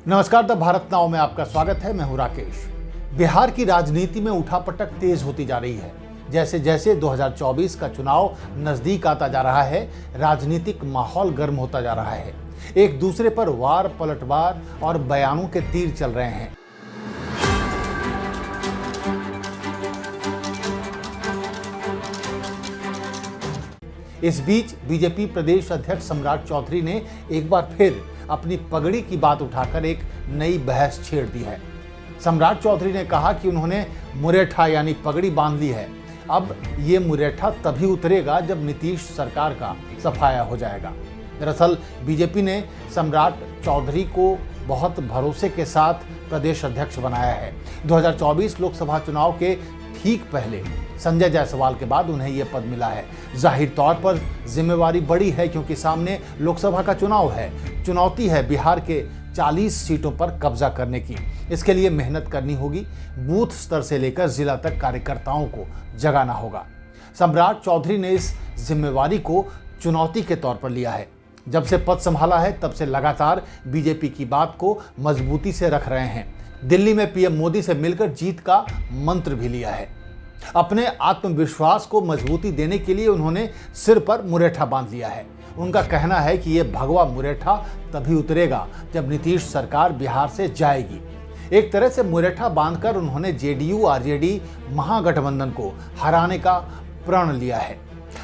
नमस्कार, the Bharat now में आपका स्वागत है। मैं हूं राकेश। बिहार की राजनीति में उठापटक तेज होती जा रही है। जैसे जैसे 2024 का चुनाव नजदीक आता जा रहा है, राजनीतिक माहौल गर्म होता जा रहा है। एक दूसरे पर वार पलटवार और बयानों के तीर चल रहे हैं। इस बीच बीजेपी प्रदेश अध्यक्ष सम्राट चौधरी ने एक बार फिर अपनी पगड़ी की बात उठाकर एक नई बहस छेड़ दी है। सम्राट चौधरी ने कहा कि उन्होंने मुरेठा यानी पगड़ी बांध ली है। अब ये मुरेठा तभी उतरेगा जब नीतीश सरकार का सफाया हो जाएगा। दरअसल बीजेपी ने सम्राट चौधरी को बहुत भरोसे के साथ प्रदेश अध्यक्ष बनाया है। 2024 लोकसभा चुनाव के ठीक पहले संजय जायसवाल के बाद उन्हें यह पद मिला है। जाहिर तौर पर जिम्मेवारी बड़ी है, क्योंकि सामने लोकसभा का चुनाव है। चुनौती है बिहार के 40 सीटों पर कब्जा करने की। इसके लिए मेहनत करनी होगी। बूथ स्तर से लेकर जिला तक कार्यकर्ताओं को जगाना होगा। सम्राट चौधरी ने इस जिम्मेवारी को चुनौती के तौर पर लिया है। जब से पद संभाला है तब से लगातार बीजेपी की बात को मजबूती से रख रहे हैं। दिल्ली में पीएम मोदी से मिलकर जीत का मंत्र भी लिया है। अपने आत्मविश्वास को मजबूती देने के लिए उन्होंने सिर पर मुरेठा बांध लिया है। उनका कहना है कि यह भगवा मुरेठा तभी उतरेगा जब नीतीश सरकार बिहार से जाएगी। एक तरह से मुरेठा बांधकर उन्होंने जेडीयू आरजेडी महागठबंधन को हराने का प्रण लिया है।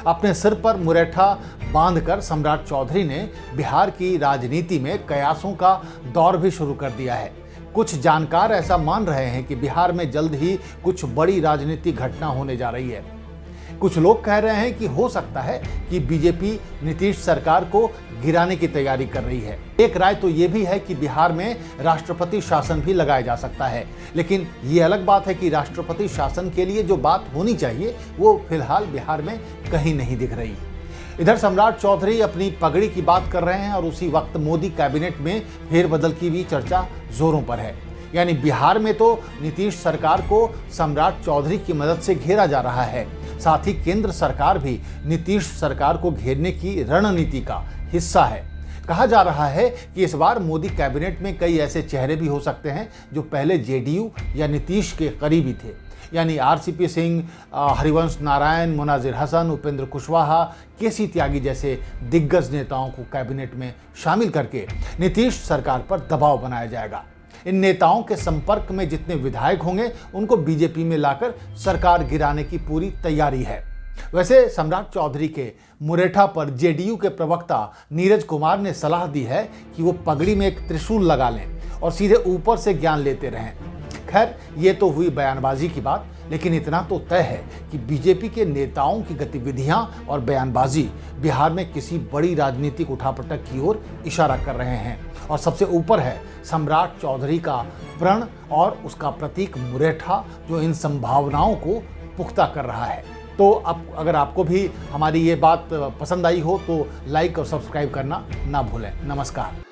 अपने सिर पर मुरेठा बांधकर सम्राट चौधरी ने बिहार की राजनीति में कयासों का दौर भी शुरू कर दिया है। कुछ जानकार ऐसा मान रहे हैं कि बिहार में जल्द ही कुछ बड़ी राजनीतिक घटना होने जा रही है। कुछ लोग कह रहे हैं कि हो सकता है कि बीजेपी नीतीश सरकार को गिराने की तैयारी कर रही है। एक राय तो ये भी है कि बिहार में राष्ट्रपति शासन भी लगाया जा सकता है, लेकिन ये अलग बात है कि राष्ट्रपति शासन के लिए जो बात होनी चाहिए वो फिलहाल बिहार में कहीं नहीं दिख रही। इधर सम्राट चौधरी अपनी पगड़ी की बात कर रहे हैं और उसी वक्त मोदी कैबिनेट में फेरबदल की भी चर्चा जोरों पर है। यानी बिहार में तो नीतीश सरकार को सम्राट चौधरी की मदद से घेरा जा रहा है, साथ ही केंद्र सरकार भी नीतीश सरकार को घेरने की रणनीति का हिस्सा है। कहा जा रहा है कि इस बार मोदी कैबिनेट में कई ऐसे चेहरे भी हो सकते हैं जो पहले जेडीयू या नीतीश के करीबी थे, यानी आरसीपी सिंह, हरिवंश नारायण, मुनाजिर हसन, उपेंद्र कुशवाहा, केसी त्यागी जैसे दिग्गज नेताओं को कैबिनेट में शामिल करके नीतीश सरकार पर दबाव बनाया जाएगा। इन नेताओं के संपर्क में जितने विधायक होंगे उनको बीजेपी में लाकर सरकार गिराने की पूरी तैयारी है। वैसे सम्राट चौधरी के मुरेठा पर जेडीयू के प्रवक्ता नीरज कुमार ने सलाह दी है कि वो पगड़ी में एक त्रिशूल लगा लें और सीधे ऊपर से ज्ञान लेते रहें। खैर, ये तो हुई बयानबाजी की बात, लेकिन इतना तो तय है कि बीजेपी के नेताओं की गतिविधियां और बयानबाजी बिहार में किसी बड़ी राजनीतिक उठापटक की ओर इशारा कर रहे हैं। और सबसे ऊपर है सम्राट चौधरी का प्रण और उसका प्रतीक मुरेठा, जो इन संभावनाओं को पुख्ता कर रहा है। तो अब अगर आपको भी हमारी ये बात पसंद आई हो तो लाइक और सब्सक्राइब करना ना भूलें। नमस्कार।